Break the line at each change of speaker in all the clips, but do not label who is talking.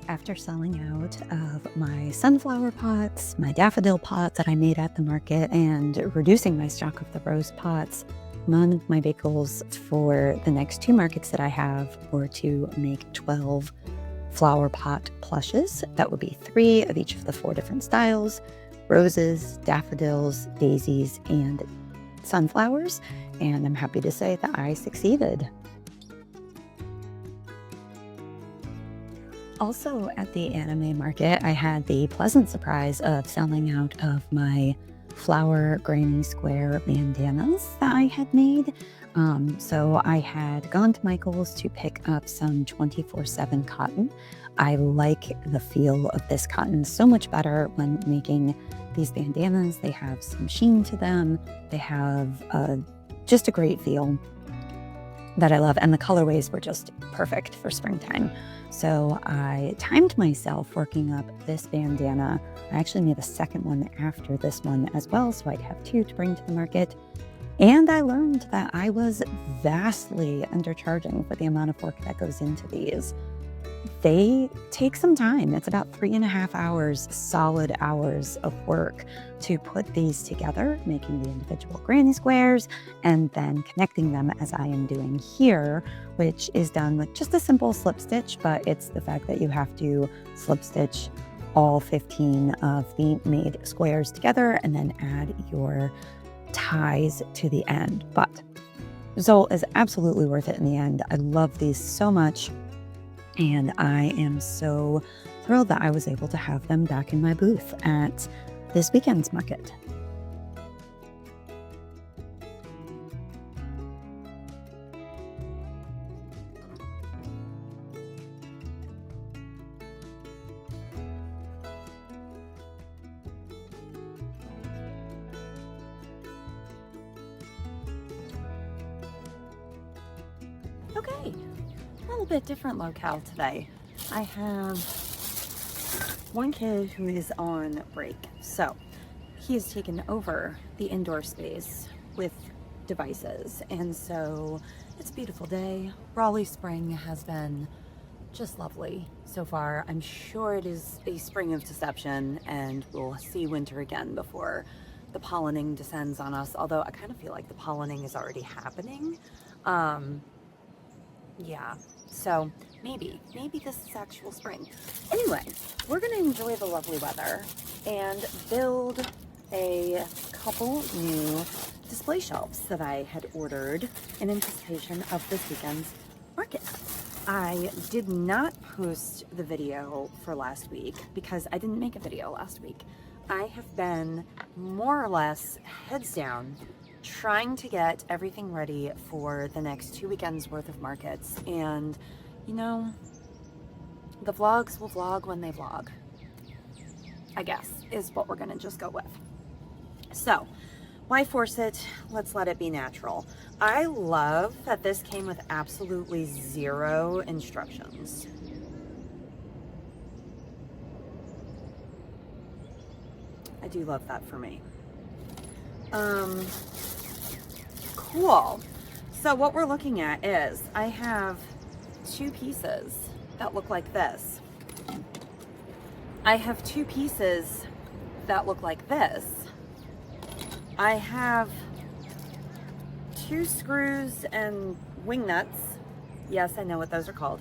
After selling out of my sunflower pots, my daffodil pots that I made at the market, and reducing my stock of the rose pots, one of my big goals for the next 2 markets that I have were to make 12 flower pot plushes. That would be 3 of each of the 4 different styles: roses, daffodils, daisies, and sunflowers. And I'm happy to say that I succeeded. Also, at the anime market, I had the pleasant surprise of selling out of my flower granny square bandanas that I had made. So I had gone to Michael's to pick up some 24/7 cotton. I like the feel of this cotton so much better when making these bandanas. They have some sheen to them. They have just a great feel that I love, and the colorways were just perfect for springtime. So I timed myself working up this bandana. I actually made a second one after this one as well, so I'd have 2 to bring to the market. And I learned that I was vastly undercharging for the amount of work that goes into these. They take some time. It's about 3.5 hours, solid hours of work to put these together, making the individual granny squares and then connecting them as I am doing here, which is done with just a simple slip stitch, but it's the fact that you have to slip stitch all 15 of the made squares together and then add your ties to the end. But the result is absolutely worth it in the end. I love these so much. And I am so thrilled that I was able to have them back in my booth at this weekend's market. Okay, a little bit different locale today. I have one kid who is on break, so he has taken over the indoor space with devices, and so it's a beautiful day. Raleigh spring has been just lovely so far. I'm sure it is a spring of deception, and we'll see winter again before the pollinating descends on us, although I kind of feel like the pollinating is already happening. Yeah, so maybe this is actual spring. Anyway, we're gonna enjoy the lovely weather and build a couple new display shelves that I had ordered in anticipation of this weekend's market. I did not post the video for last week because I didn't make a video last week. I have been more or less heads down trying to get everything ready for the next 2 weekends worth of markets. And you know, the vlogs will vlog when they vlog, I guess, is what we're gonna just go with. So why force it? Let's let it be natural. I love that this came with absolutely 0 instructions. I do love that for me. Cool. So what we're looking at is I have 2 pieces that look like this. I have 2 pieces that look like this. I have 2 screws and wing nuts. Yes, I know what those are called.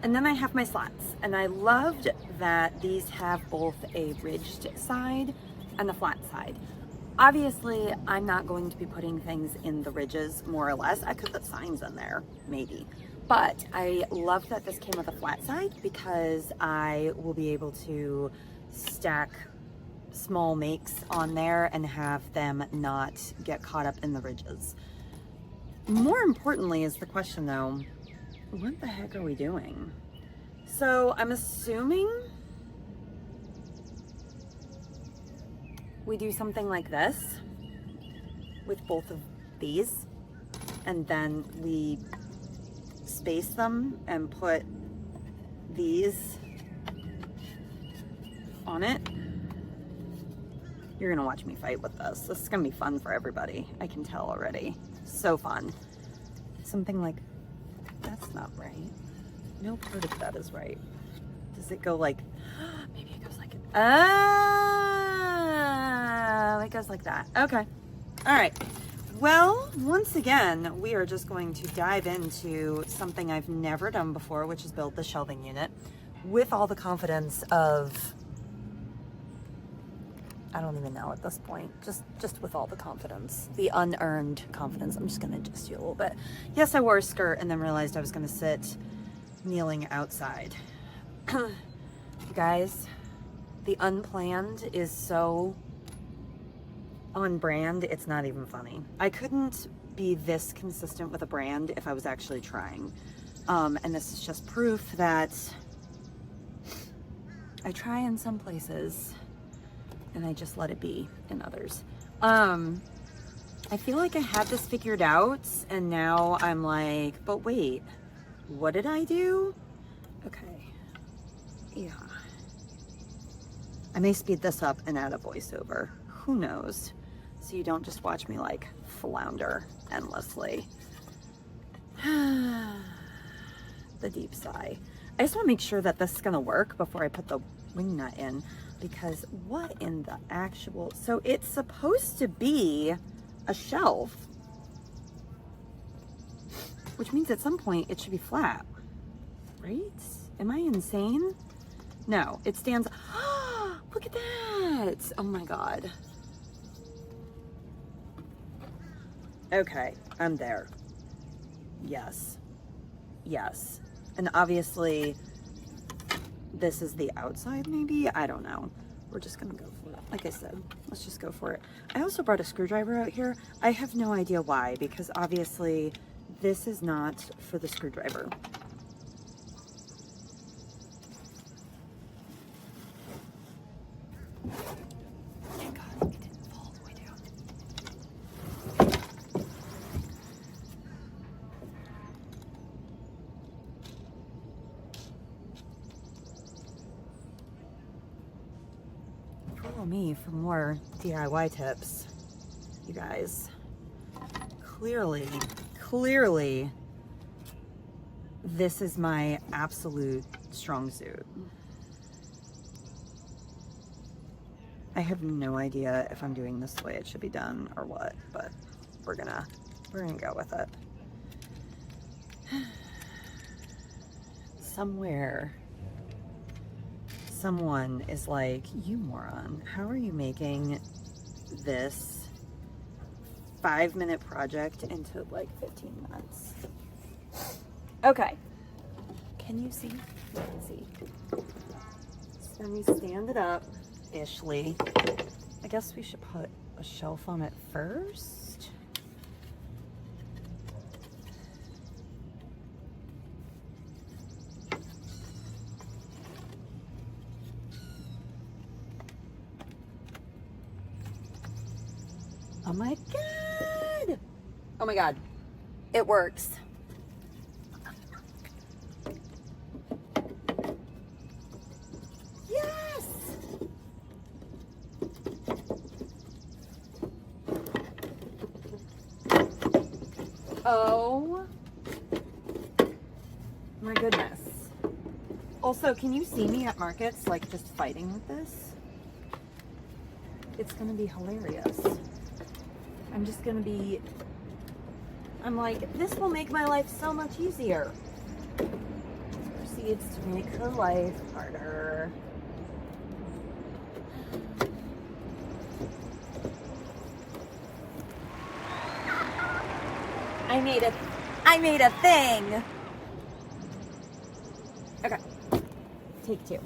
And then I have my slats. And I loved that these have both a ridged side and a flat side. Obviously, I'm not going to be putting things in the ridges, more or less. I could put signs in there, maybe. But I love that this came with a flat side because I will be able to stack small makes on there and have them not get caught up in the ridges. More importantly is the question though, what the heck are we doing? So I'm assuming we do something like this with both of these, and then we space them and put these on it. You're gonna watch me fight with this. This is gonna be fun for everybody. I can tell already. So fun. Something like, that's not right. No part of that is right.
Does it go like, maybe it goes like, oh, it goes like that. Okay. All right. Well, once again, we are just going to dive into something I've never done before, which is build the shelving unit with all the confidence of, I don't even know at this point, just with all the confidence, the unearned confidence. I'm just going to adjust you a little bit. Yes, I wore a skirt and then realized I was going to sit kneeling outside. You guys, the unplanned is so on brand, it's not even funny. I couldn't be this consistent with a brand if I was actually trying. And this is just proof that I try in some places and I just let it be in others. I feel like I had this figured out and now I'm like, but wait, what did I do? Okay, yeah. I may speed this up and add a voiceover, who knows? So you don't just watch me like flounder endlessly. The deep sigh. I just want to make sure that this is going to work before I put the wing nut in, because what in the actual, so it's supposed to be a shelf, which means at some point it should be flat, right? Am I insane? No, it stands. Look at that. Oh my God. Okay, I'm there. Yes. Yes. And obviously this is the outside, maybe? I don't know. We're just gonna go for it. Like I said, let's just go for it. I also brought a screwdriver out here. I have no idea why, because obviously this is not for the screwdriver. Thank God it didn't fall all the way down. Follow me for more DIY tips, you guys. Clearly, this is my absolute strong suit. I have no idea if I'm doing this the way it should be done or what, but we're gonna go with it. Somewhere, someone is like, you moron, how are you making this 5-minute project into like 15 minutes? Okay, can you see? You can see. So let me stand it up. Ishly. I guess we should put a shelf on it first. Oh my God! Oh my God. It works. Oh my goodness. Also, can you see me at markets like just fighting with this? It's gonna be hilarious. I'm like, this will make my life so much easier. Proceeds to make her life harder. I made a thing. Okay, take 2.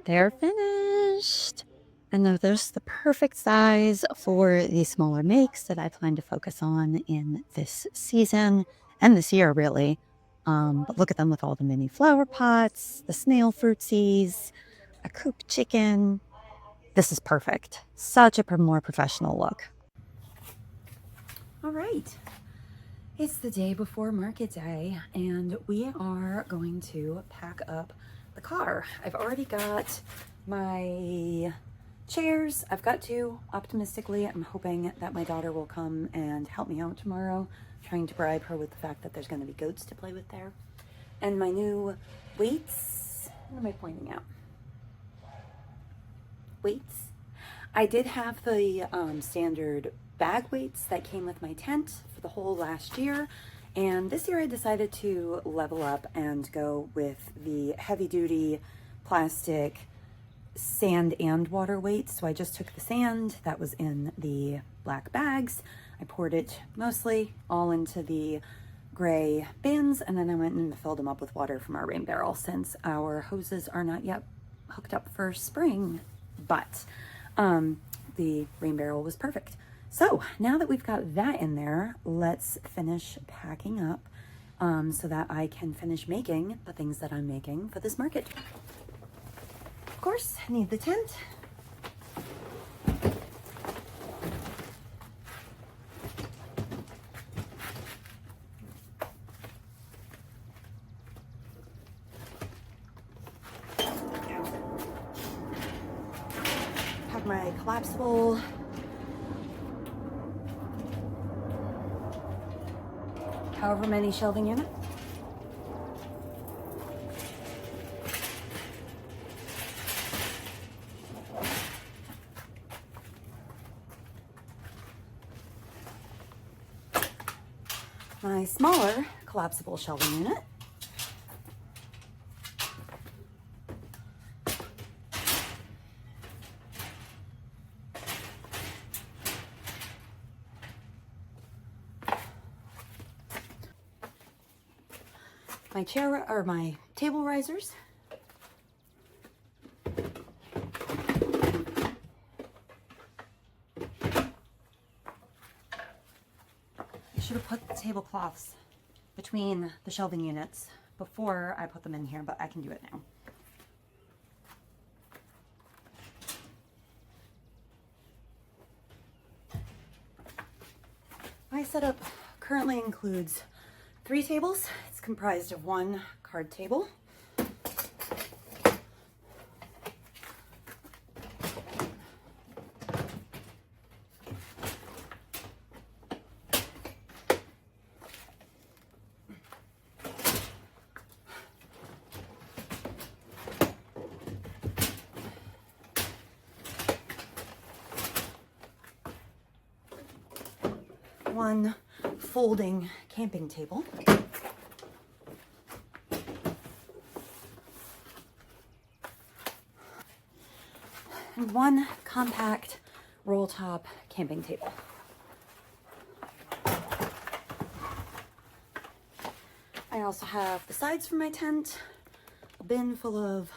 They're finished. And they're just the perfect size for the smaller makes that I plan to focus on in this season and this year, really. But look at them with all the mini flower pots, the snail fruitsies, a coop chicken. This is perfect. Such a more professional look.
All right. It's the day before market day, and we are going to pack up the car. I've already got my chairs. I've got two, optimistically. I'm hoping that my daughter will come and help me out tomorrow, trying to bribe her with the fact that there's going to be goats to play with there. And my new weights. What am I pointing out? Weights. I did have the standard bag weights that came with my tent for the whole last year, and this year I decided to level up and go with the heavy duty plastic sand and water weights. So I just took the sand that was in the black bags, I poured it mostly all into the gray bins, and then I went and filled them up with water from our rain barrel since our hoses are not yet hooked up for spring, but the rain barrel was perfect. So now that we've got that in there, let's finish packing up so that I can finish making the things that I'm making for this market. Of course, I need the tent. Have my collapsible however many shelving unit. My smaller collapsible shelving unit. My chair or my table risers. I should have put the tablecloths between the shelving units before I put them in here, but I can do it now. My setup currently includes 3 tables. It's comprised of 1 card table, one folding camping table, and 1 compact roll top camping table. I also have the sides for my tent, a bin full of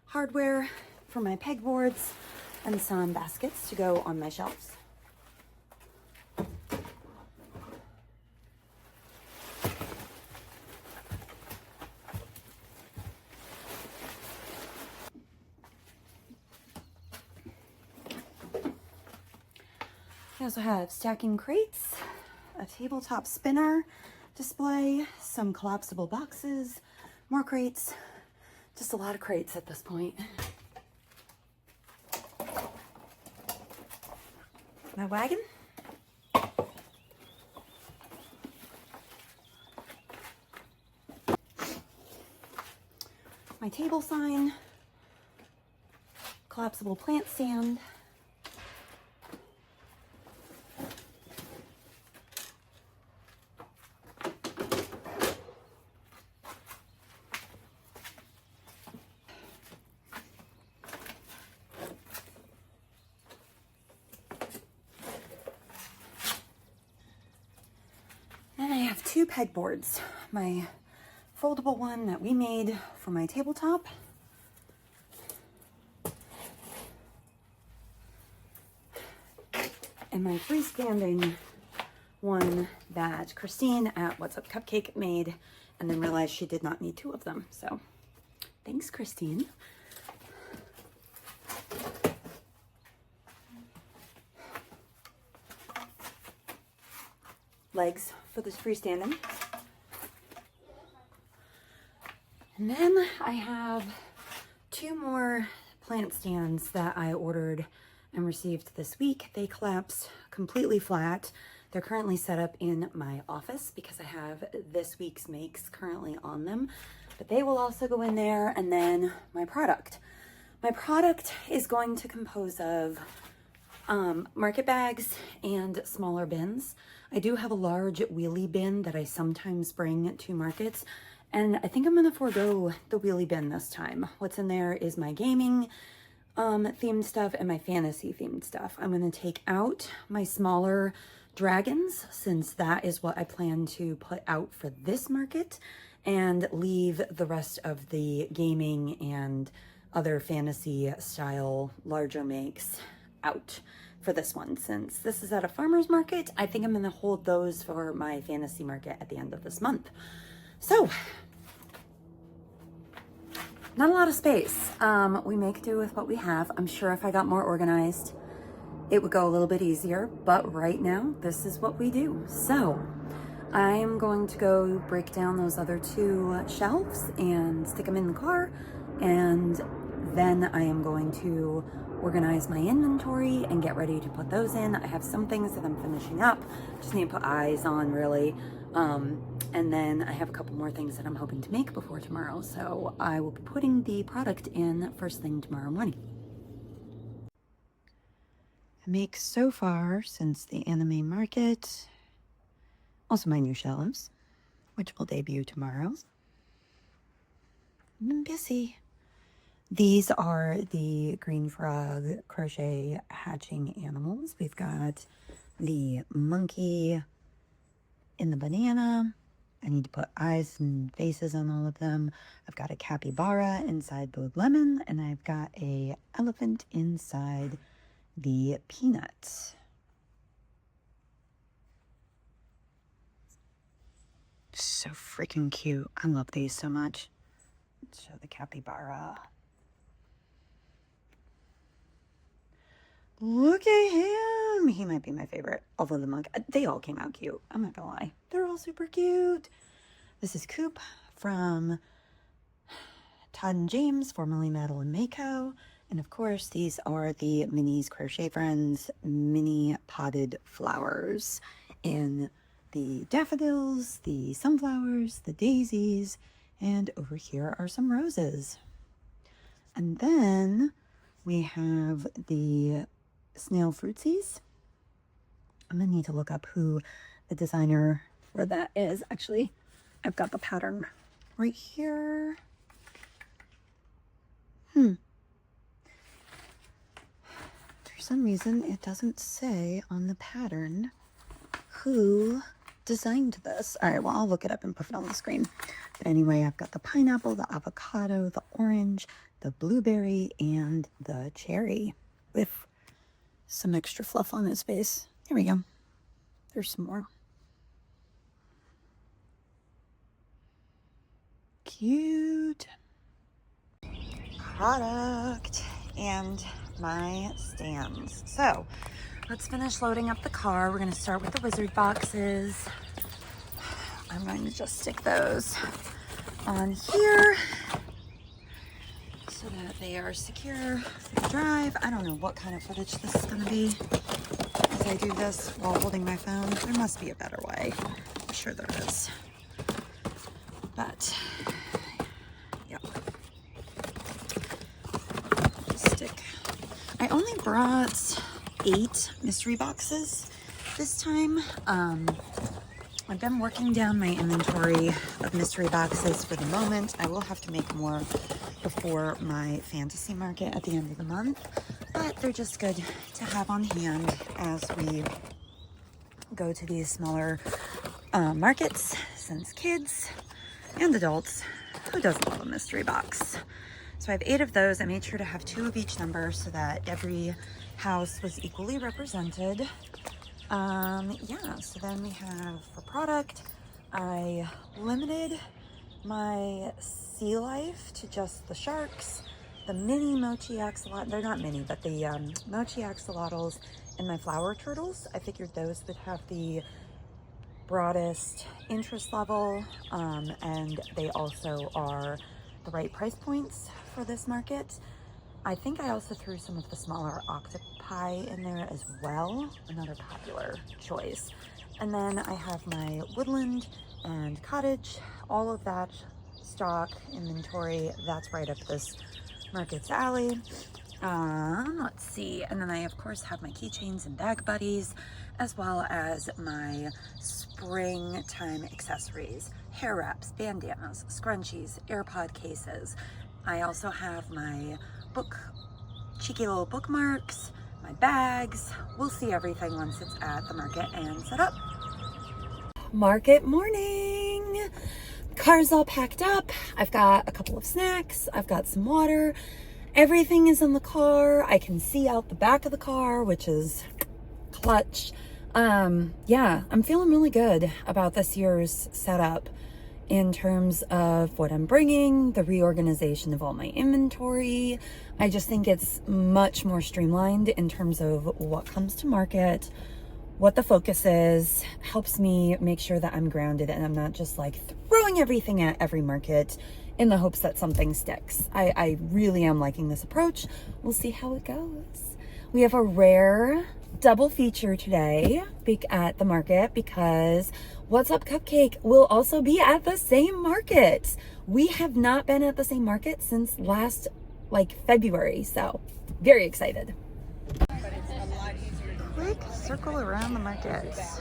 hardware for my pegboards, and some baskets to go on my shelves. I also have stacking crates, a tabletop spinner display, some collapsible boxes, more crates, just a lot of crates at this point. My wagon. My table sign, collapsible plant stand, and I have 2 pegboards. My foldable one that we made for my tabletop, and my freestanding one that Christine at What's Up Cupcake made, and then realized she did not need 2 of them. So thanks, Christine. Legs for this freestanding. And then I have 2 more plant stands that I ordered and received this week. They collapse completely flat. They're currently set up in my office because I have this week's makes currently on them, but they will also go in there. And then my product. My product is going to compose of market bags and smaller bins. I do have a large wheelie bin that I sometimes bring to markets, and I think I'm gonna forego the wheelie bin this time. What's in there is my gaming themed stuff and my fantasy themed stuff. I'm gonna take out my smaller dragons, since that is what I plan to put out for this market, and leave the rest of the gaming and other fantasy style larger makes out for this one. Since this is at a farmer's market, I think I'm gonna hold those for my fantasy market at the end of this month. So, not a lot of space. We make do with what we have. I'm sure if I got more organized, it would go a little bit easier, but right now, this is what we do. So, I'm going to go break down those other 2 shelves and stick them in the car, and then I am going to organize my inventory and get ready to put those in. I have some things that I'm finishing up, just need to put eyes on really. And then I have a couple more things that I'm hoping to make before tomorrow. So I will be putting the product in first thing tomorrow morning. I make so far since the anime market, also my new shelves, which will debut tomorrow. I'm busy. These are the green frog crochet hatching animals. We've got the monkey in the banana. I need to put eyes and faces on all of them. I've got a capybara inside the lemon, and I've got a elephant inside the peanut. So freaking cute. I love these so much. Let's show the capybara. Look at him. He might be my favorite. Although the monk, they all came out cute. I'm not gonna lie. They're all super cute. This is Coop from Todd and James, formerly Madeline Mako. And of course, these are the Minnie's Crochet Friends mini potted flowers in the daffodils, the sunflowers, the daisies, and over here are some roses. And then we have the snail fruitsies. I'm gonna need to look up who the designer for that is. Actually, I've got the pattern right here. For some reason, it doesn't say on the pattern who designed this. All right, well, I'll look it up and put it on the screen. But anyway, I've got the pineapple, the avocado, the orange, the blueberry, and the cherry with some extra fluff on his face. Here we go. There's some more. Cute product and my stands. So let's finish loading up the car. We're going to start with the wizard boxes. I'm going to just stick those on here so that they are secure for the drive. I don't know what kind of footage this is going to be as I do this while holding my phone. There must be a better way. I'm sure there is. But, yep. Stick. I only brought 8 mystery boxes this time. I've been working down my inventory of mystery boxes for the moment. I will have to make more before my fantasy market at the end of the month, but they're just good to have on hand as we go to these smaller markets, since kids and adults, who doesn't love a mystery box? So I have 8 of those. I made sure to have 2 of each number so that every house was equally represented. Yeah, so then we have for product, I limited my sea life to just the sharks, the mini mochi axolotl, they're not mini, but the mochi axolotls and my flower turtles. I figured those would have the broadest interest level, and they also are the right price points for this market. I think I also threw some of the smaller octopi in there as well, another popular choice. And then I have my woodland and cottage, all of that stock inventory, that's right up this market's alley. Let's see, and then I of course have my keychains and bag buddies, as well as my springtime accessories, hair wraps, bandanas, scrunchies, AirPod cases. I also have my cheeky little bookmarks, my bags. We'll see everything once it's at the market and set up. Market morning. Car's all packed up. I've got a couple of snacks. I've got some water. Everything is in the car. I can see out the back of the car, which is clutch. Yeah, I'm feeling really good about this year's setup in terms of what I'm bringing, the reorganization of all my inventory. I just think it's much more streamlined in terms of what comes to market, what the focus is, helps me make sure that I'm grounded and I'm not just like throwing everything at every market in the hopes that something sticks. I really am liking this approach. We'll see how it goes. We have a rare double feature today at the market because What's Up Cupcake will also be at the same market. We have not been at the same market since last February, so very excited. Quick circle around the market. It's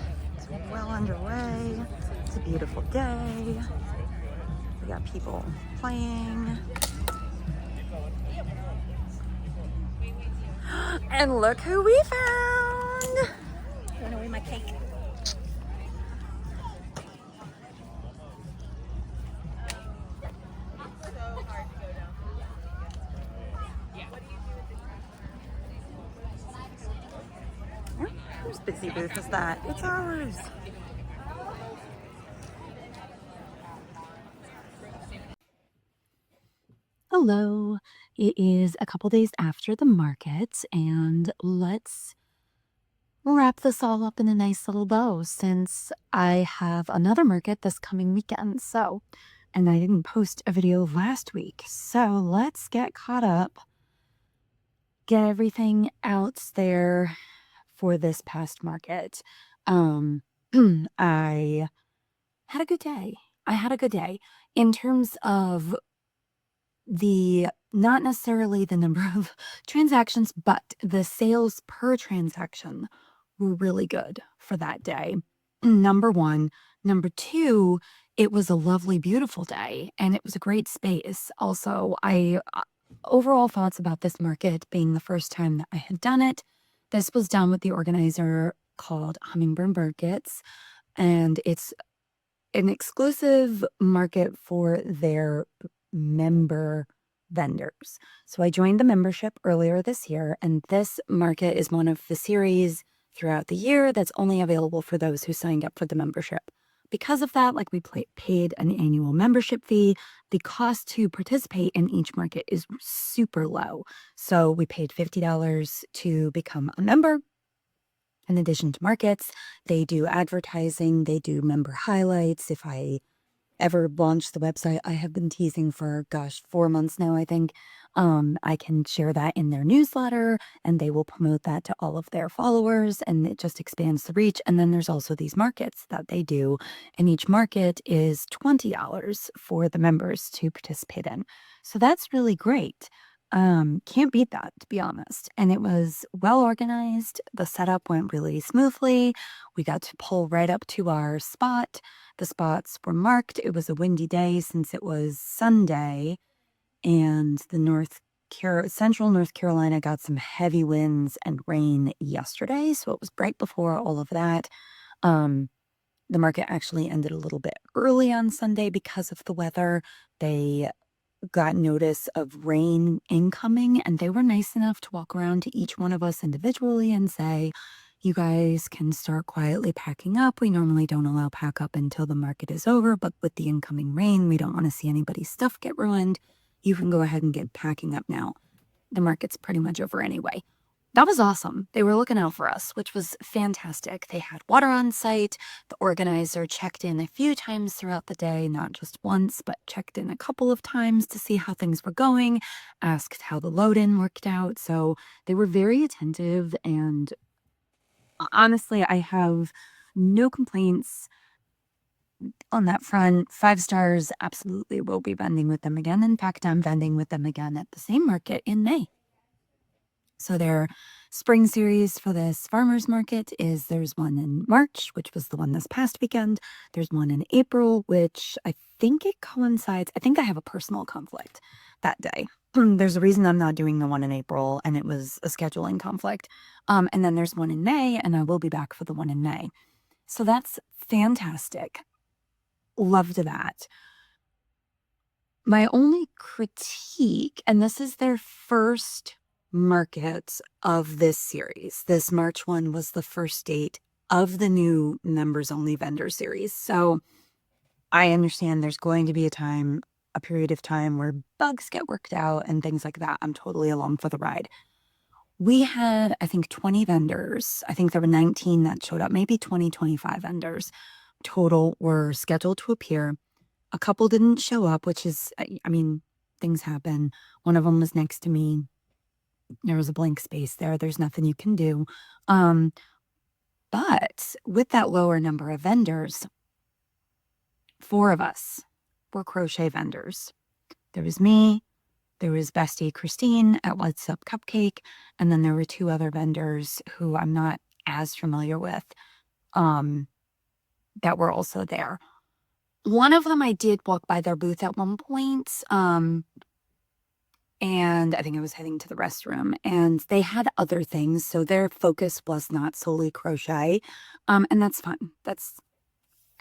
well underway. It's a beautiful day. We got people playing. And look who we found!
Throwing away my cake.
Whose busy booth is that? It's ours.
Hello. It is a couple days after the market, and let's wrap this all up in a nice little bow since I have another market this coming weekend. And I didn't post a video last week. So let's get caught up, get everything out there for this past market. I had a good day. I had a good day in terms of not necessarily the number of transactions, but the sales per transaction were really good for that day. Number one. Number two, it was a lovely, beautiful day, and it was a great space. Also, overall thoughts about this market being the first time that I had done it. This was done with the organizer called Hummingbird Markets, and it's an exclusive market for their member vendors. So I joined the membership earlier this year, and this market is one of the series throughout the year that's only available for those who signed up for the membership. Because of that, we paid an annual membership fee. The cost to participate in each market is super low. So we paid $50 to become a member. In addition to markets, they do advertising, they do member highlights. If I ever launch the website, I have been teasing for, 4 months now, I think. I can share that in their newsletter, and they will promote that to all of their followers, and it just expands the reach. And then there's also these markets that they do, and each market is $20 for the members to participate in. So that's really great. Can't beat that, to be honest. And it was well organized. The setup went really smoothly. We got to pull right up to our spot. The spots were marked. It was a windy day since it was Sunday, and the central North Carolina got some heavy winds and rain yesterday. So it was right before all of that. The market actually ended a little bit early on Sunday because of the weather. They got notice of rain incoming, and they were nice enough to walk around to each one of us individually and say, you guys can start quietly packing up. We normally don't allow pack up until the market is over, but with the incoming rain, we don't want to see anybody's stuff get ruined. You can go ahead and get packing up now. The market's pretty much over anyway. That was awesome. They were looking out for us, which was fantastic. They had water on site. The organizer checked in a few times throughout the day, not just once, but checked in a couple of times to see how things were going, asked how the load-in worked out. So they were very attentive, and honestly, I have no complaints on that front. 5 stars, absolutely will be vending with them again. In fact, I'm vending with them again at the same market in May. So their spring series for this farmers market is there's one in March, which was the one this past weekend. There's one in April, which I think it coincides. I think I have a personal conflict that day. There's a reason I'm not doing the one in April, and it was a scheduling conflict. And then there's one in May, and I will be back for the one in May. So that's fantastic. Loved that. My only critique, and this is their first market of this series. This March one was the first date of the new members only vendor series. So I understand there's going to be a period of time where bugs get worked out and things like that. I'm totally along for the ride. We had, I think, 20 vendors. I think there were 19 that showed up, maybe 20, 25 vendors total were scheduled to appear. A couple didn't show up, which is, I mean, things happen. One of them was next to me. There was a blank space there. There's nothing you can do. But with that lower number of vendors, 4 of us were crochet vendors. There was me, there was Bestie Christine at What's Up Cupcake, and then there were 2 other vendors who I'm not as familiar with that were also there. One of them I did walk by their booth at one point, and I think I was heading to the restroom, and they had other things, so their focus was not solely crochet, and that's fine.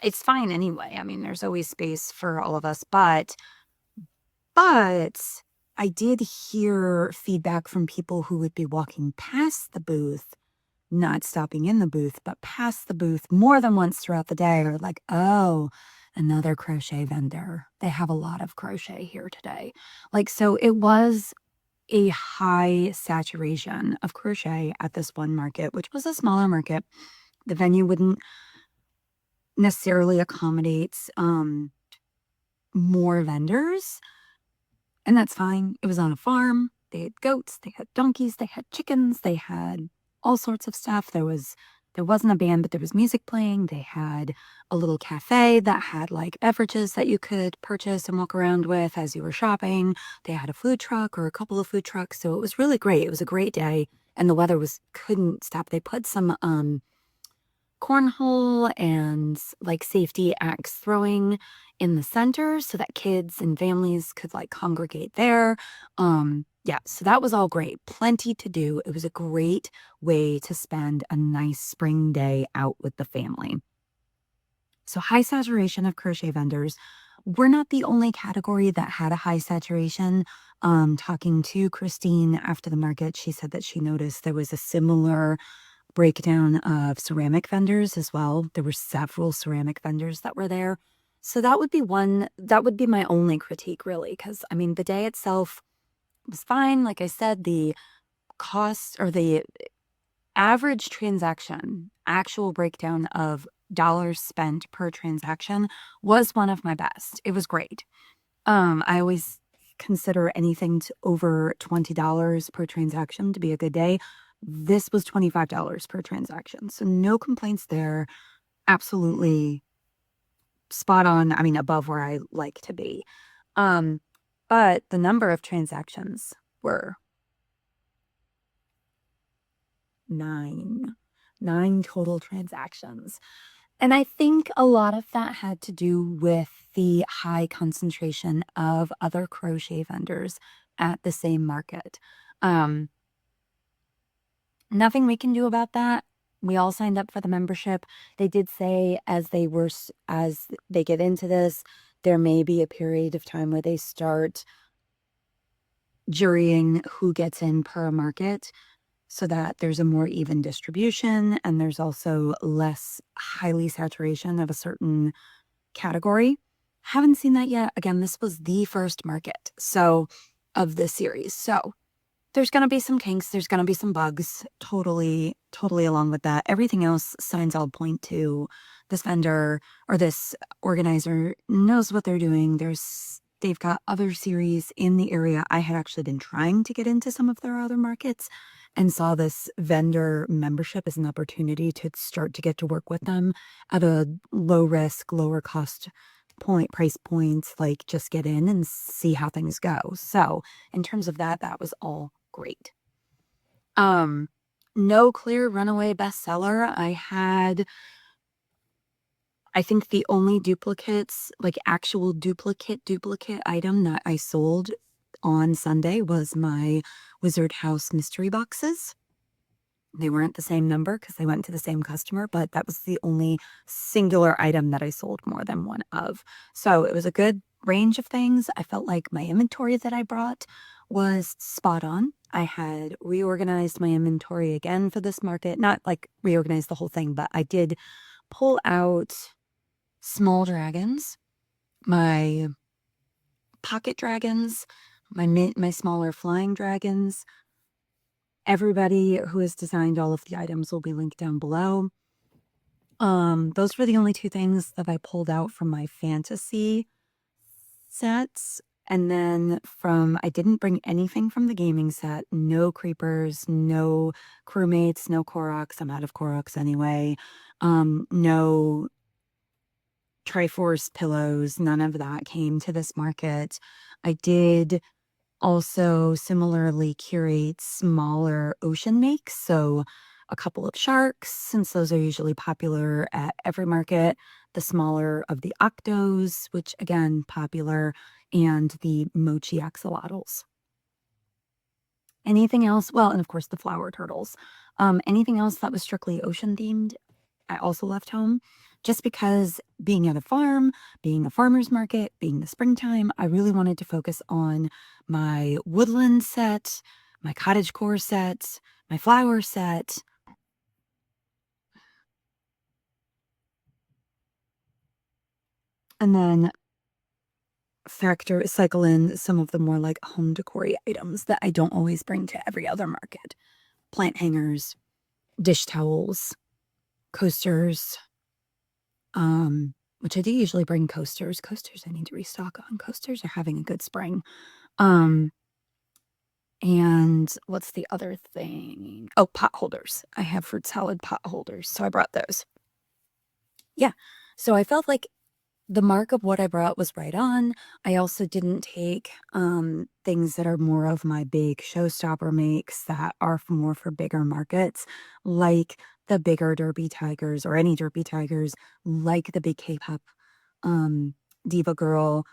It's fine anyway. I mean, there's always space for all of us, but I did hear feedback from people who would be walking past the booth, not stopping in the booth, but past the booth more than once throughout the day, or like, oh, another crochet vendor. They have a lot of crochet here today. Like, so it was a high saturation of crochet at this one market, which was a smaller market. The venue wouldn't necessarily accommodate more vendors, and that's fine. It was on a farm. They had goats, they had donkeys, they had chickens, they had all sorts of stuff. There wasn't a band, but there was music playing. They had a little cafe that had like beverages that you could purchase and walk around with as you were shopping. They had a food truck or a couple of food trucks. So it was really great. It was a great day, and the weather couldn't stop. They put some cornhole and like safety axe throwing in the center so that kids and families could like congregate there. Yeah, so that was all great. Plenty to do. It was a great way to spend a nice spring day out with the family. So high saturation of crochet vendors. We're not the only category that had a high saturation. Talking to Christine after the market, she said that she noticed there was a similar breakdown of ceramic vendors as well. There were several ceramic vendors that were there. So that would be my only critique, really, because I mean, the day itself was fine. Like I said, the cost or the average transaction, actual breakdown of dollars spent per transaction was one of my best. It was great. I always consider anything over $20 per transaction to be a good day. This was $25 per transaction. So no complaints there. Absolutely spot on. I mean, above where I like to be. But the number of transactions were 9. 9 total transactions. And I think a lot of that had to do with the high concentration of other crochet vendors at the same market. Nothing we can do about that. We all signed up for the membership. They did say as they get into this, there may be a period of time where they start jurying who gets in per market so that there's a more even distribution and there's also less highly saturation of a certain category. Haven't seen that yet. Again, this was the first market of this series. So there's going to be some kinks, there's going to be some bugs, totally along with that. Everything else, signs all point to this vendor or this organizer knows what they're doing. They've got other series in the area. I had actually been trying to get into some of their other markets and saw this vendor membership as an opportunity to start to get to work with them at a low risk, lower cost price points, like just get in and see how things go. So in terms of that, that was all great. No clear runaway bestseller. I think the only duplicates, like actual duplicate item that I sold on Sunday was my Wizard House mystery boxes. They weren't the same number because they went to the same customer, but that was the only singular item that I sold more than one of. So it was a good range of things. I felt like my inventory that I brought was spot on. I had reorganized my inventory again for this market, not like reorganized the whole thing, but I did pull out small dragons, my pocket dragons, my smaller flying dragons. Everybody who has designed all of the items will be linked down below. Those were the only two things that I pulled out from my fantasy sets. And then I didn't bring anything from the gaming set. No creepers, no crewmates, no Koroks. I'm out of Koroks anyway. No Triforce pillows. None of that came to this market. I did also similarly curate smaller ocean makes. So a couple of sharks, since those are usually popular at every market, the smaller of the octos, which again, popular, and the mochi axolotls. Anything else? Well, and of course the flower turtles. Anything else that was strictly ocean themed, I also left home. Just because being at a farm, being a farmer's market, being the springtime, I really wanted to focus on my woodland set, my cottagecore set, my flower set. And then cycle in some of the more like home decor items that I don't always bring to every other market. Plant hangers, dish towels, coasters, which I do usually bring coasters. Coasters I need to restock on. Coasters are having a good spring. And what's the other thing? Oh, pot holders. I have fruit salad pot holders, so I brought those. Yeah, so I felt like the mark of what I brought was right on. I also didn't take things that are more of my big showstopper makes that are more for bigger markets, like the bigger derpy tigers or any derpy tigers, like the big K-pop diva girl.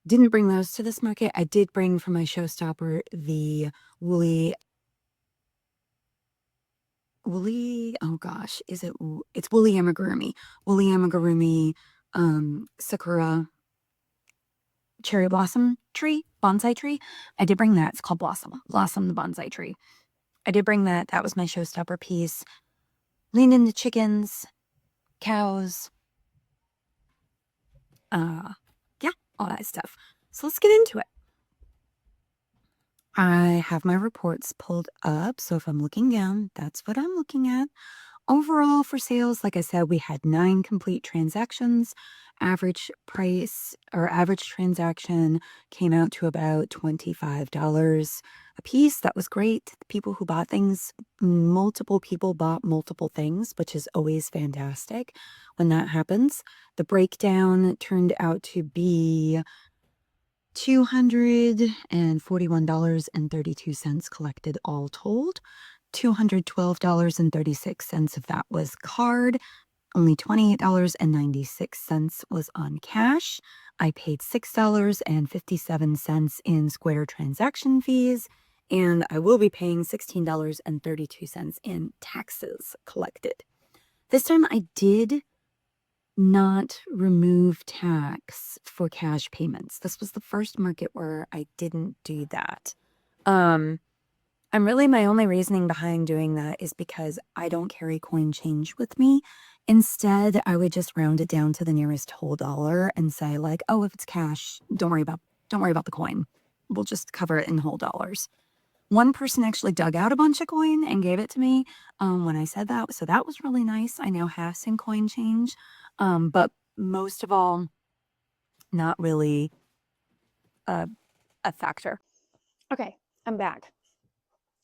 Didn't bring those to this market. I did bring for my showstopper the woolly, oh gosh, it's woolly amigurumi sakura cherry blossom tree, bonsai tree. I did bring that. It's called Blossom the bonsai tree. I did bring that. That was my showstopper piece. Lean into chickens, cows, yeah, all that stuff. So let's get into it. I have my reports pulled up, so if I'm looking down, that's what I'm looking at. Overall, for sales, like I said, we had 9 complete transactions. Average price or average transaction came out to about $25 a piece. That was great. The people who bought things, multiple people bought multiple things, which is always fantastic when that happens. The breakdown turned out to be $241.32 collected all told. $212.36 of that was card. Only $28.96 was on cash. I paid $6.57 in Square transaction fees, and I will be paying $16.32 in taxes collected. This time I did not remove tax for cash payments. This was the first market where I didn't do that. Um, I'm really my only reasoning behind doing that is because I don't carry coin change with me. Instead, I would just round it down to the nearest whole dollar and say like, "Oh, if it's cash, don't worry about the coin. We'll just cover it in whole dollars." One person actually dug out a bunch of coin and gave it to me when I said that, so that was really nice. I now have some coin change, but most of all, not really a, a factor. Okay, I'm back,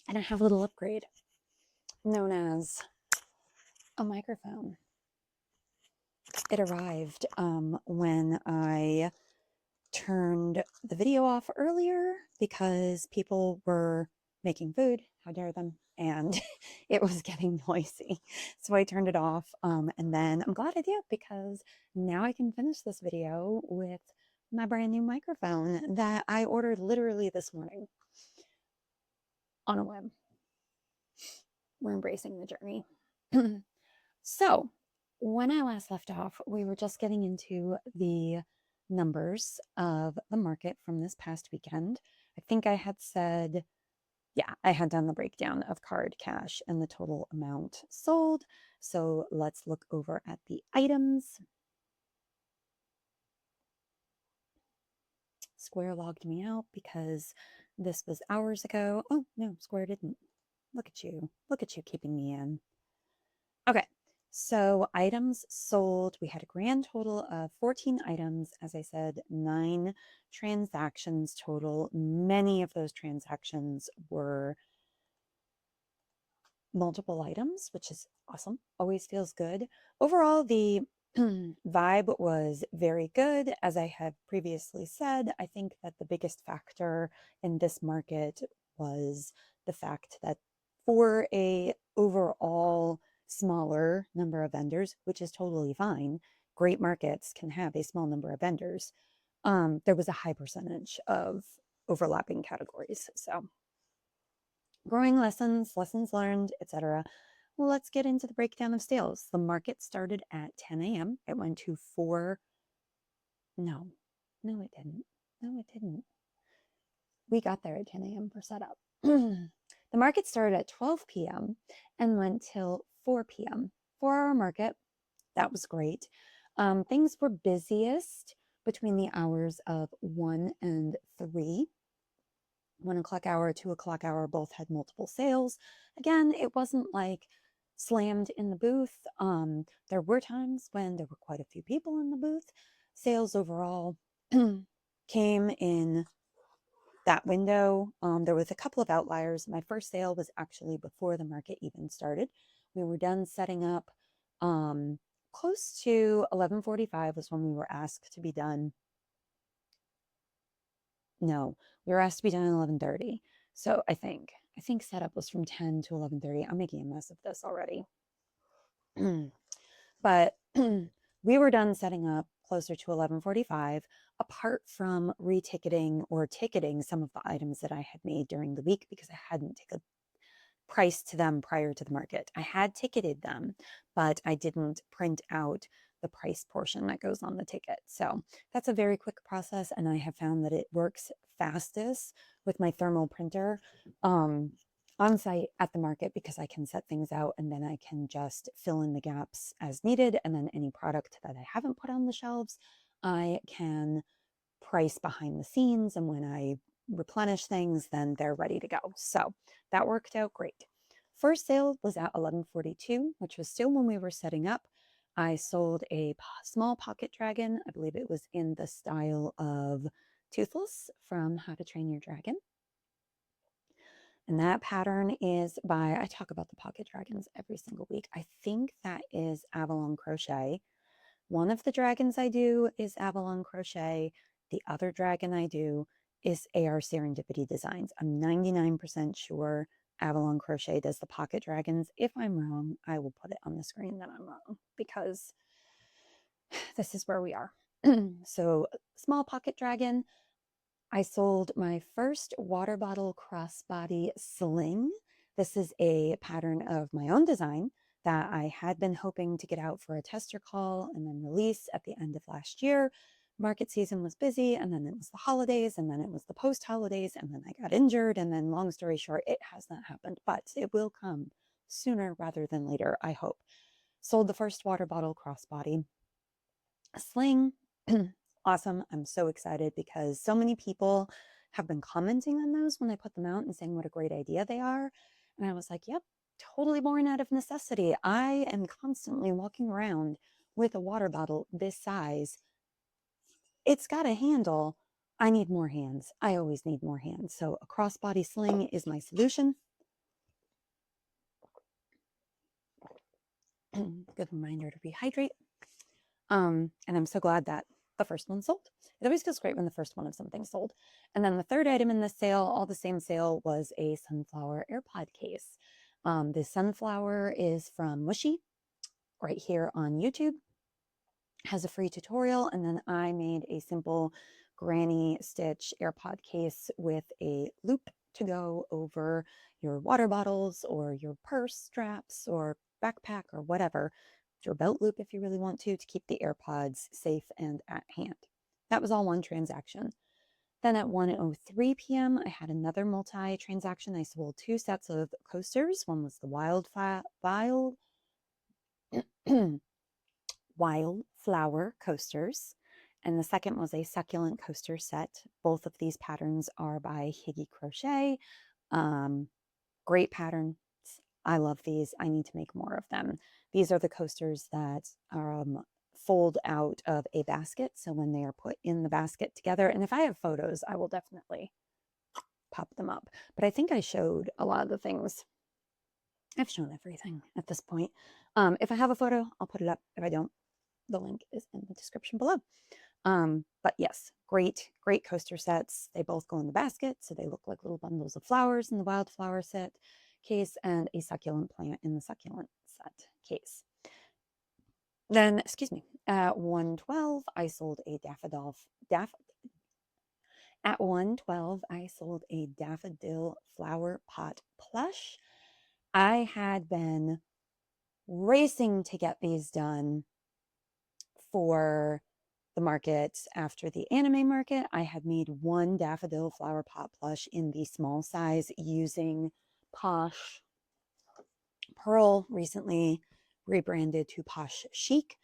and I have a little upgrade known as a microphone. It arrived when I turned the video off earlier because people were making food. How dare them? And it was getting noisy. So I turned it off. And then I'm glad I did because now I can finish this video with my brand new microphone that I ordered literally this morning on a whim. We're embracing the journey. So, when I last left off, we were just getting into the numbers of the market from this past weekend. I think I had said, yeah, I had done the breakdown of card cash and the total amount sold. So, let's look over at the items. Square logged me out because this was hours ago. Oh, no, Square didn't. Look at you. Look at you keeping me in. Okay, so items sold, we had a grand total of 14 items. As I said, 9 transactions total. Many of those transactions were multiple items, which is awesome. Always feels good. Overall, the vibe was very good. As I had previously said, I think that the biggest factor in this market was the fact that for a overall smaller number of vendors, which is totally fine, great markets can have a small number of vendors. There was a high percentage of overlapping categories. So growing lessons, lessons learned, etc. Let's get into the breakdown of sales. The market started at 10 a.m. It went to 4. No, no, it didn't. No, it didn't. We got there at 10 a.m. for setup. The market started at 12 p.m. and went till 4 p.m. 4-hour market. That was great. Things were busiest between the hours of 1 and 3. 1 o'clock hour, 2 o'clock hour both had multiple sales. Again, it wasn't like slammed in the booth. There were times when there were quite a few people in the booth. Sales overall came in that window. There was a couple of outliers. My first sale was actually before the market even started. We were done setting up. Close to 11:45 was when we were asked to be done. No, we were asked to be done at 11:30. So I think setup was from 10 to 11:30. I'm making a mess of this already. But we were done setting up closer to 11:45, apart from reticketing or ticketing some of the items that I had made during the week because I hadn't taken price to them prior to the market. I had ticketed them, but I didn't print out the price portion that goes on the ticket. So that's a very quick process, and I have found that it works fastest with my thermal printer on site at the market because I can set things out and then I can just fill in the gaps as needed. And then any product that I haven't put on the shelves, I can price behind the scenes. And when I replenish things, then they're ready to go. So that worked out great. First sale was at 11:42, which was still when we were setting up. I sold a small pocket dragon. I believe it was in the style of Toothless from How to Train Your Dragon. And that pattern is by, I talk about the pocket dragons every single week. I think that is Avalon Crochet. One of the dragons I do is Avalon Crochet. The other dragon I do is AR Serendipity Designs. I'm 99% sure Avalon Crochet does the pocket dragons. If I'm wrong, I will put it on the screen that I'm wrong because this is where we are. So, small pocket dragon. I sold my first water bottle crossbody sling. This is a pattern of my own design that I had been hoping to get out for a tester call and then release at the end of last year. market season was busy, and then it was the holidays, and then it was the post holidays, and then I got injured. And then, long story short, it has not happened, but it will come sooner rather than later, I hope. Sold the first water bottle crossbody sling. Awesome. I'm so excited because so many people have been commenting on those when I put them out and saying what a great idea they are. And I was like, yep, totally born out of necessity. I am constantly walking around with a water bottle this size. It's got a handle. I need more hands. I always need more hands. So a crossbody sling is my solution. Good reminder to rehydrate. And I'm so glad that the first one sold. It always feels great when the first one of something sold. And then the third item in the sale, all the same sale, was a sunflower AirPod case. The sunflower is from Mushy, right here on YouTube. Has a free tutorial, and then I made a simple granny stitch AirPod case with a loop to go over your water bottles or your purse straps or backpack or whatever, your belt loop if you really want to keep the AirPods safe and at hand. That was all one transaction. Then at 1:03 p.m., I had another multi transaction. I sold 2 sets of coasters. One was the wildflower coasters, and the second was a succulent coaster set. Both of these patterns are by Higgy Crochet. Great patterns. I love these. I need to make more of them. These are the coasters that fold out of a basket. So when they are put in the basket together, and if I have photos, I will definitely pop them up. But I think I showed a lot of the things. I've shown everything at this point. If I have a photo, I'll put it up. If I don't, the link is in the description below. But yes, great coaster sets. They both go in the basket, so they look like little bundles of flowers in the wildflower set case and a succulent plant in the succulent set case. Then, excuse me, at 1:12, I sold a at 1:12, I sold a daffodil flower pot plush. I had been racing to get these done for the market after the anime market. I had made one daffodil flower pot plush in the small size using Posh Pearl, recently rebranded to Posh Chic.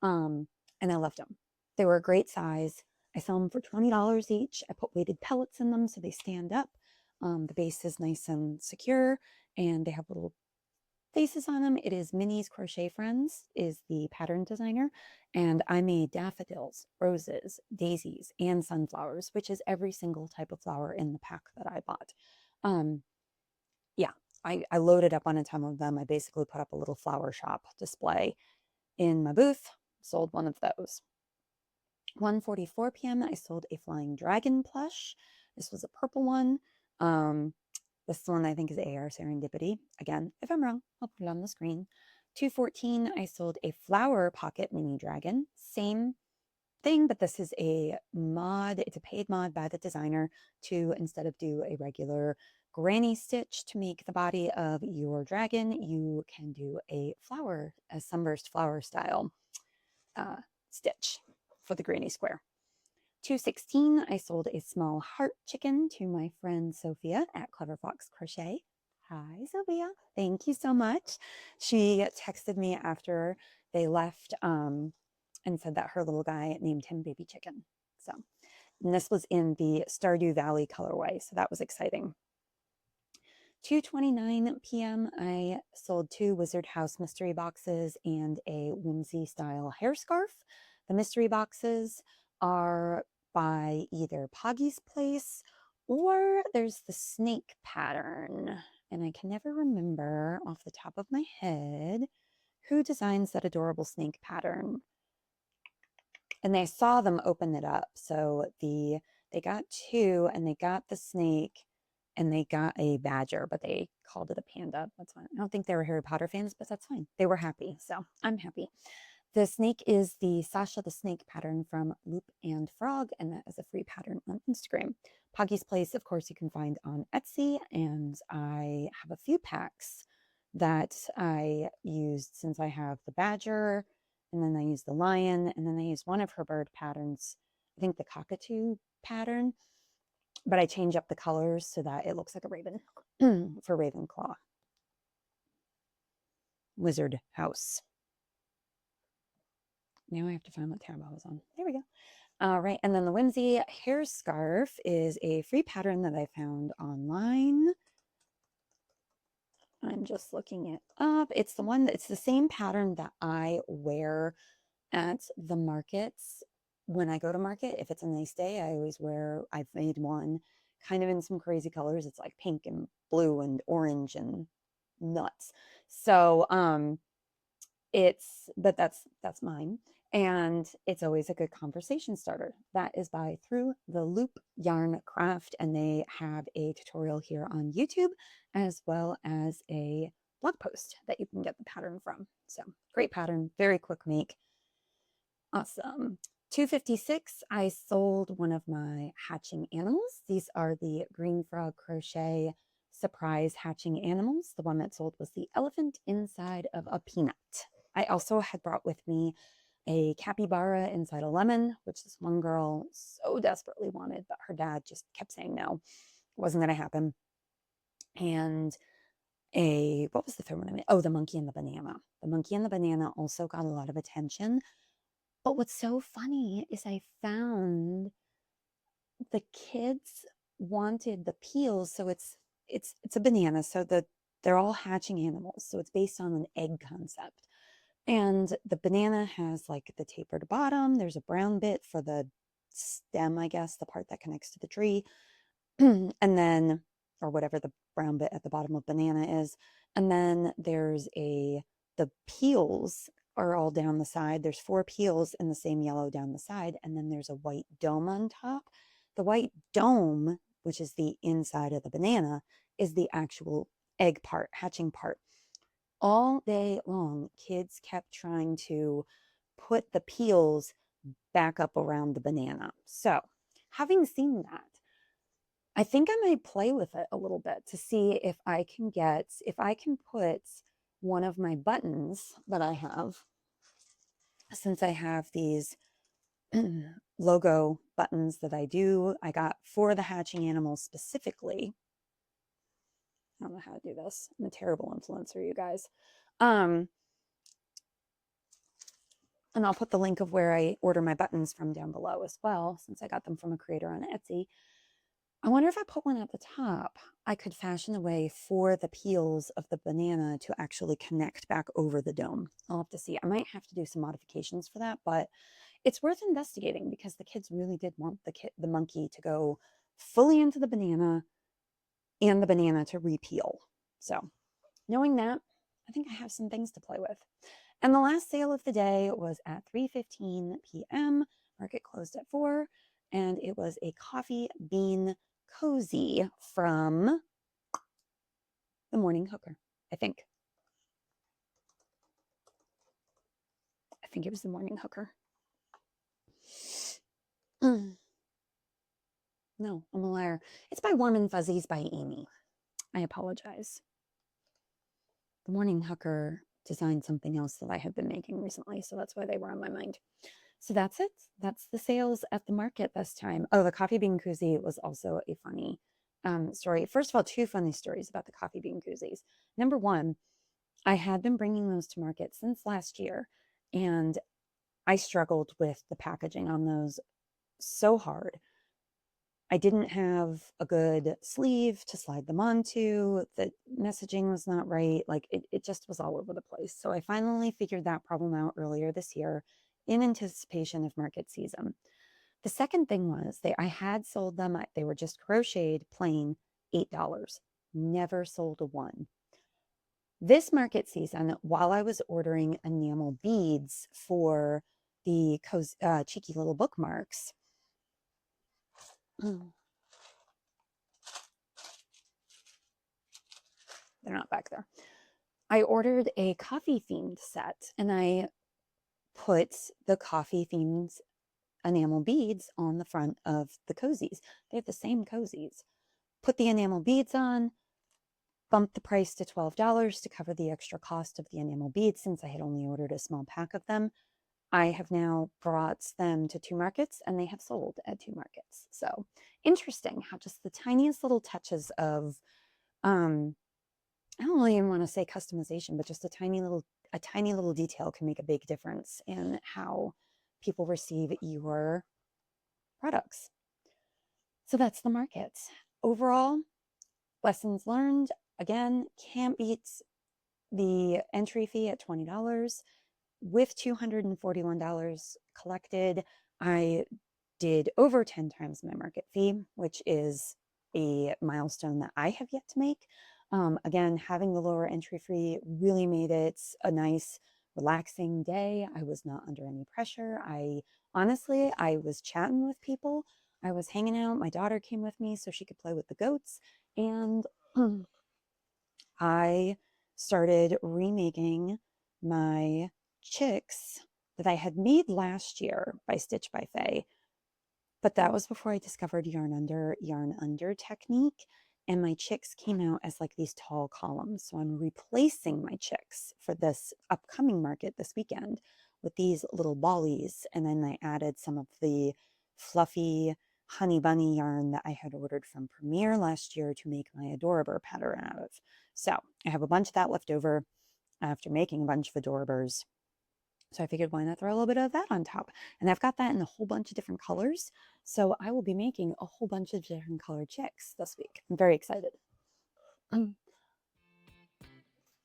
And I loved them. They were a great size. I sell them for $20 each. I put weighted pellets in them so they stand up. The base is nice and secure, and they have little faces on them. It is Minnie's Crochet Friends is the pattern designer, and I made daffodils, roses, daisies, and sunflowers, which is every single type of flower in the pack that I bought. Yeah, I loaded up on a ton of them. I basically put up a little flower shop display in my booth, sold one of those. 1:44 p.m. I sold a flying dragon plush. This was a purple one. This one I think is AR Serendipity. Again, if I'm wrong, I'll put it on the screen. 2:14, I sold a flower pocket mini dragon. Same thing, but this is a mod. It's a paid mod by the designer to, instead of do a regular granny stitch to make the body of your dragon, you can do a sunburst flower style stitch for the granny square. 2:16, I sold a small heart chicken to my friend Sophia at Clever Fox Crochet. Hi, Sophia. Thank you so much. She texted me after they left and said that her little guy named him Baby Chicken. So, and this was in the Stardew Valley colorway, so that was exciting. 2:29 p.m., I sold 2 Wizard House mystery boxes and a whimsy style hair scarf. The mystery boxes are by either Poggy's Place or there's the snake pattern. And I can never remember off the top of my head who designs that adorable snake pattern. And they saw them open it up. So they got 2 and they got the snake and they got a badger, but they called it a panda. That's fine. I don't think they were Harry Potter fans, but that's fine. They were happy. So I'm happy. The snake is the Sasha the Snake pattern from Loop and Frog, and that is a free pattern on Instagram. Poggy's Place, of course, you can find on Etsy, and I have a few packs that I used since I have the badger, and then I used the lion, and then I used one of her bird patterns I think the cockatoo pattern, but I change up the colors so that it looks like a raven for Ravenclaw. Wizard House. Now I have to find what tab I was on. There we go. All right, and then the Whimsy hair scarf is a free pattern that I found online. I'm just looking it up. It's the one it's the same pattern that I wear at the markets when I go to market. If it's a nice day, I've made one kind of in some crazy colors. It's like pink and blue and orange and nuts. So but that's mine. And it's always a good conversation starter. That is by Through the Loop Yarn Craft, and they have a tutorial here on YouTube as well as a blog post that you can get the pattern from. So great pattern, very quick make. Awesome. 256, I sold one of my hatching animals. These are the Green Frog Crochet Surprise Hatching Animals. The one that sold was the elephant inside of a peanut. I also had brought with me a capybara inside a lemon, which this one girl so desperately wanted, but her dad just kept saying no. It wasn't going to happen. And what was the third one I made? Oh, the monkey and the banana. The monkey and the banana also got a lot of attention. But what's so funny is I found the kids wanted the peels. So it's a banana. So they're all hatching animals. So it's based on an egg concept. And the banana has like the tapered bottom. There's a brown bit for the stem, I guess, the part that connects to the tree. And then, or whatever the brown bit at the bottom of banana is. And then the peels are all down the side. There's 4 peels in the same yellow down the side. And then there's a white dome on top. The white dome, which is the inside of the banana, is the actual egg part, hatching part. All day long, kids kept trying to put the peels back up around the banana. So, having seen that, I think I might play with it a little bit to see if I can put one of my buttons that I have, since I have these logo buttons that I got for the hatching animals specifically. I don't know how to do this. I'm a terrible influencer, you guys. And I'll put the link of where I order my buttons from down below as well, since I got them from a creator on Etsy. I wonder if I put one at the top, I could fashion a way for the peels of the banana to actually connect back over the dome. I'll have to see. I might have to do some modifications for that, but it's worth investigating because the kids really did want the monkey to go fully into the banana and the banana to repeel. So knowing that, I think I have some things to play with. And the last sale of the day was at 3:15 p.m. Market closed at 4, and it was a coffee bean cozy from the Morning Hooker. I think it was the Morning Hooker. No, I'm a liar. It's by Warm and Fuzzies by Amy. I apologize. The Morning Hooker designed something else that I have been making recently, so that's why they were on my mind. So that's it. That's the sales at the market this time. Oh, the coffee bean koozie was also a funny story. First of all, 2 funny stories about the coffee bean koozies. Number one, I had been bringing those to market since last year, and I struggled with the packaging on those so hard. I didn't have a good sleeve to slide them onto. The messaging was not right. Like it just was all over the place. So I finally figured that problem out earlier this year in anticipation of market season. The second thing was I had sold them. They were just crocheted plain $8. Never sold a one. This market season, while I was ordering enamel beads for the cheeky little bookmarks, they're not back there. I ordered a coffee themed set, and I put the coffee themed enamel beads on the front of the cozies. They have the same cozies. Put the enamel beads on, bumped the price to $12 to cover the extra cost of the enamel beads since I had only ordered a small pack of them. I have now brought them to 2 markets and they have sold at 2 markets. So interesting how just the tiniest little touches of, I don't really even want to say customization, but just a tiny little detail can make a big difference in how people receive your products. So that's the market. Overall, lessons learned, again, can't beat the entry fee at $20. With $241 collected, I did over 10 times my market fee, which is a milestone that I have yet to make. Again, having the lower entry fee really made it a nice, relaxing day. I was not under any pressure. I was chatting with people. I was hanging out. My daughter came with me so she could play with the goats. And I started remaking my chicks that I had made last year by Stitch by Faye. But that was before I discovered yarn under technique. And my chicks came out as like these tall columns. So I'm replacing my chicks for this upcoming market this weekend with these little bollies. And then I added some of the fluffy honey bunny yarn that I had ordered from Premier last year to make my Adorable pattern out of. So I have a bunch of that left over after making a bunch of Adorabers. So I figured, why not throw a little bit of that on top? And I've got that in a whole bunch of different colors. So I will be making a whole bunch of different colored chicks this week. I'm very excited.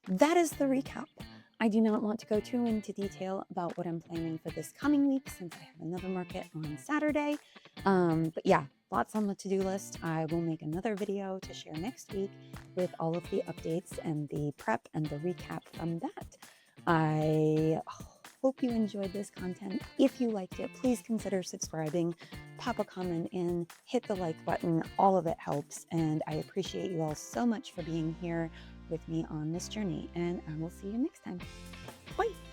That is the recap. I do not want to go too into detail about what I'm planning for this coming week since I have another market on Saturday. But yeah, lots on the to-do list. I will make another video to share next week with all of the updates and the prep and the recap from that. I hope you enjoyed this content. If you liked it, please consider subscribing, pop a comment in, hit the like button. All of it helps. And I appreciate you all so much for being here with me on this journey. And I will see you next time. Bye.